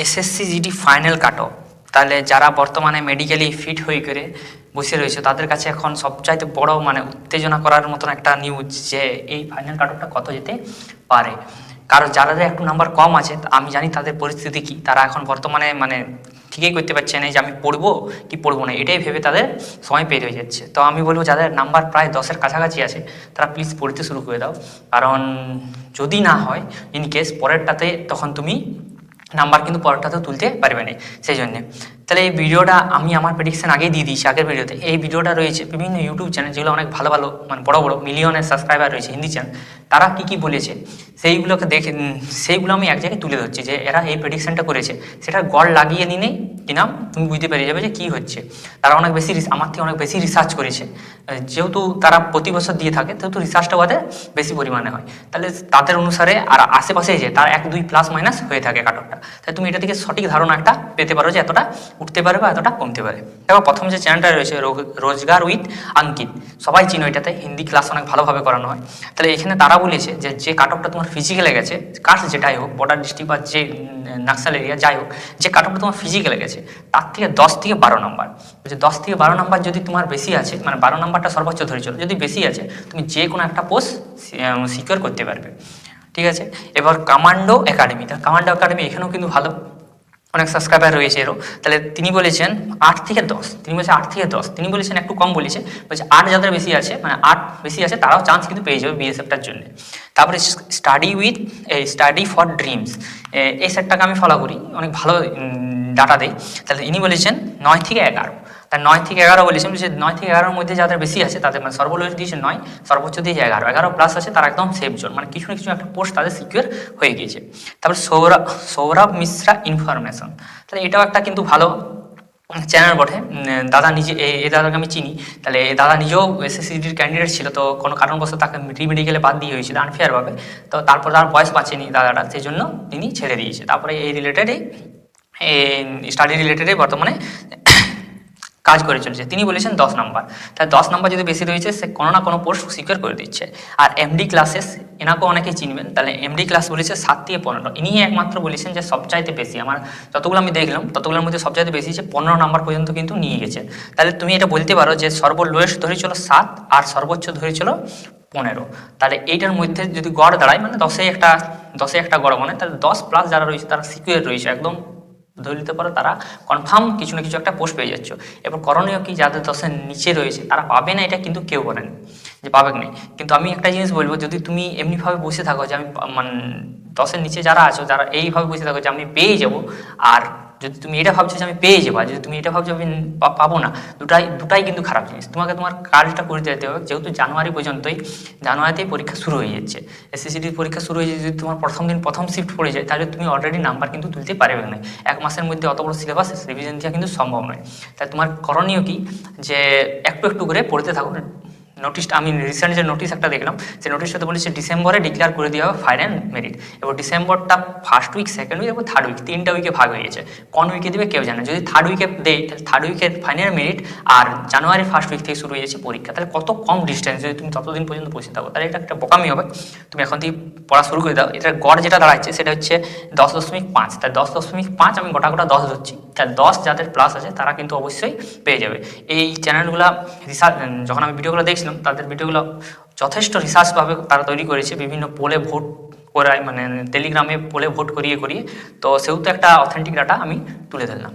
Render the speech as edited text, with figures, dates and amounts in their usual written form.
SSC GD final cut off, তাহলে যারা বর্তমানে মেডিকেলি ফিট হয়ে করে বসে রয়েছে তাদের কাছে এখন সবচাইতে বড় উত্তেজনা করার মতন একটা নিউজ যে এই ফাইনাল কাট অফটা কত যেতে পারে। কারণ যারা একটু নাম্বার কম আছে আমি জানি তাদের পরিস্থিতি কী, তারা এখন বর্তমানে ঠিকই করতে পারছে না যে আমি পড়বো কি পড়বো না, এটাই ভেবে তাদের সময় পেরিয়ে হয়ে যাচ্ছে। তো আমি বলবো যাদের নাম্বার প্রায় 10-এর কাছাকাছি আছে তারা প্লিজ পড়তে শুরু করে দাও, কারণ যদি না হয় ইন কেস পরেরটাতে তখন তুমি নাম্বার কিন্তু পরেরটাতেও তুলতে পারবে না। সেই জন্যে তাহলে এই ভিডিওটা আমি আমার প্রেডিকশন আগেই দিয়ে দিয়েছি আগের ভিডিওতে। এই ভিডিওটা রয়েছে বিভিন্ন ইউটিউব চ্যানেল যেগুলো অনেক ভালো ভালো বড় বড় মিলিয়নের সাবস্ক্রাইবার রয়েছে হিন্দি চ্যানেল, তারা কী বলেছে সেইগুলোকে দেখে সেইগুলো আমি এক জায়গায় তুলে ধরছি যে এরা এই প্রেডিকশনটা করেছে, সেটা গড় লাগিয়ে নিলেই কিনা তুমি বুঝতে পেরে যাবে যে কী হচ্ছে। তারা অনেক বেশি আমার থেকে অনেক বেশি রিসার্চ করেছে, যেহেতু তারা প্রতি বছর দিয়ে থাকে সেহেতু রিসার্চটা ওদের বেশি পরিমাণে হয়, তাহলে তাদের অনুসারে আর আশেপাশে যে তার 1-2 প্লাস মাইনাস হয়ে থাকে কাট অফটা, তাই তুমি এটা থেকে সঠিক ধারণা একটা পেতে পারো যে এতটা উঠতে পারে বা এতটা কমতে পারে। দেখো প্রথম যে চ্যানেলটা রয়েছে রোজগার উইথ আঙ্কিত, সবাই চিনো এটাতে, হিন্দি ক্লাস অনেক ভালোভাবে করানো হয়। তাহলে এখানে তারা বলেছে যে কাট অফটা তোমার ফিজিক্যালে গেছে, কাস্ট যেটাই হোক, বর্ডার ডিস্ট্রিক্ট বা যে নাক্সাল এরিয়া যাই হোক, যে কাট অফটা তোমার ফিজিক্যালে গেছে তার থেকে 10 থেকে 12 নম্বর, 10 থেকে 12 নম্বর যদি তোমার বেশি আছে 12 নম্বরটা সর্বোচ্চ ধরে চলো, যদি বেশি আছে তুমি যে কোনো একটা পোস্ট সিকিউর করতে পারবে। ঠিক আছে, এবার কমান্ডো একাডেমি, কমান্ডো একাডেমি এখানেও কিন্তু ভালো অনেক সাবস্ক্রাইবার রয়েছে এরও। তাহলে তিনি বলেছেন 8 থেকে 10, তিনি বলেছেন 8 থেকে 10, তিনি বলেছেন একটু কম বলেছে, বলছে 8 যাদের বেশি আছে 8 বেশি আছে তারাও চান্স কিন্তু পেয়ে যাবে বিএসএফটার জন্য। তারপরে স্টাডি ফর ড্রিমস, এই সেটটাকে আমি ফলো করি, অনেক ভালো ডাটা দেয়। তাহলে ইনি বলেছেন 9 থেকে 11, তার 9 থেকে 11 বলেছেন, যে 9 থেকে 11-র মধ্যে যাদের বেশি আছে তাদের সর্বনিম্ন দিয়েছে 9, সর্বোচ্চ দিয়েছে 11 প্লাস আছে, তারা একদম সেফ জোন, কিছু না কিছু একটা পোস্ট তাদের সিকিউর হয়ে গিয়েছে। তারপর সৌরভ মিশ্রা ইনফরমেশন, তাহলে এটাও একটা কিন্তু ভালো চ্যানেল বটে। দাদা নিজে এই দাদাকে আমি চিনি, তাহলে এই দাদা নিজেও এসএসসিডির ক্যান্ডিডেট ছিল, তো কোনো কারণবশত তাকে মেডিকেলে বাদ দিয়ে হয়েছিল আনফেয়ারভাবে, তো তারপর তার বয়স বাঁচেনি দাদাটা, সেই জন্য তিনি ছেড়ে দিয়েছে। তারপরে এই রিলেটেডই স্টাডি রিলেটেডে বর্তমানে কাজ করে চলেছে। তিনি বলেছেন 10 নম্বর, তাই 10 নম্বর যদি বেশি রয়েছে সে কোনো না কোনো পোস্ট সিকিউর করে দিচ্ছে। আর এমডি ক্লাসেস, এনাকেও অনেকেই চিনবেন, তাহলে এমডি ক্লাস বলেছে 7 থেকে 15, ইনি একমাত্র বলেছেন যে সবচাইতে বেশি, আমার যতগুলো আমি দেখলাম ততগুলোর মধ্যে সবচাইতে বেশি যে 15 নম্বর পর্যন্ত কিন্তু নিয়ে গেছে। তাহলে তুমি এটা বলতে পারো যে সর্বলোয়েস্ট ধরে চলো 7 আর সর্বোচ্চ ধরে চলো 15, তাহলে এইটার মধ্যে যদি গড় দাঁড়ায় 10-এ একটা গড় তাহলে 10 প্লাস যারা রয়েছে তারা সিকিউর রয়েছে, একদম ধরে নিতে পারো তারা কনফার্ম কিছু না কিছু একটা পোস্ট পেয়ে যাচ্ছ। এবার করণীয় কি, যাদের 10-এর নিচে রয়েছে তারা পাবে না, এটা কিন্তু কেউ বলেন যে পাবে না। কিন্তু আমি একটা জিনিস বলবো, যদি তুমি এমনিভাবে বসে থাকো যে আমি 10-এর নিচে যারা আছো যারা এইভাবে বসে থাকো যে আমি পেয়ে যাব, আর যদি তুমি এটা ভাবছো যে আমি পেয়ে যাবো, যদি তুমি এটা ভাবছো আমি পাবো না, দুটাই কিন্তু খারাপ জিনিস। তোমাকে তোমার কাজটা করে দিতে হবে, যেহেতু জানুয়ারিতেই পরীক্ষা শুরু হয়ে যাচ্ছে, এসএসসিডির পরীক্ষা শুরু হয়ে যাচ্ছে, যদি তোমার প্রথম শিফট পড়ে যায় তাহলে তুমি অলরেডি নাম্বার কিন্তু তুলতে পারবে না। 1 মাসের মধ্যে অত বড় সিলেবাস রিভিশন দেওয়া কিন্তু সম্ভব নয়। তাই তোমার করণীয় কি, যে একটু একটু করে পড়তে থাকো। নোটিশটা আমি রিসেন্ট যে নোটিশ একটা দেখলাম, সেই নোটিশটাতে বলেছে ডিসেম্বরে ডিক্লেয়ার করে দেওয়া হবে ফাইনাল মেরিট। এবার ডিসেম্বরটা ফার্স্ট উইক, সেকেন্ড উইক এবং থার্ড উইক, 3টা উইকে ভাগ হয়ে গেছে। কোন উইকে দেবে কেউ জানে, যদি থার্ড উইকে দেয় তাহলে থার্ড উইকের ফাইনাল মেরিট, আর জানুয়ারির ফার্স্ট উইক থেকে শুরু হয়ে যাচ্ছে পরীক্ষা, তাহলে কত কম ডিস্টেন্স, যদি তুমি ততদিন পর্যন্ত বসে থাকো তাহলে এটা একটা বোকামি হবে। তুমি এখন থেকে পড়া শুরু করে দাও। এটার গড় যেটা দাঁড়াচ্ছে সেটা হচ্ছে 10.5, তাই 10.5 আমি গোটা 10 ধরছি, তাই 10 যাদের প্লাস আছে তারা কিন্তু অবশ্যই পেয়ে যাবে। এই চ্যানেলগুলো রিসার্চ, যখন আমি ভিডিওগুলো দেখছিলাম তাদের ভিডিওগুলো যথেষ্ট রিসার্চভাবে তারা তৈরি করেছে, বিভিন্ন পোলে ভোট করায় টেলিগ্রামে পোলে ভোট করিয়ে, তো সেহেতু একটা অথেন্টিক ডাটা আমি তুলে ধরলাম।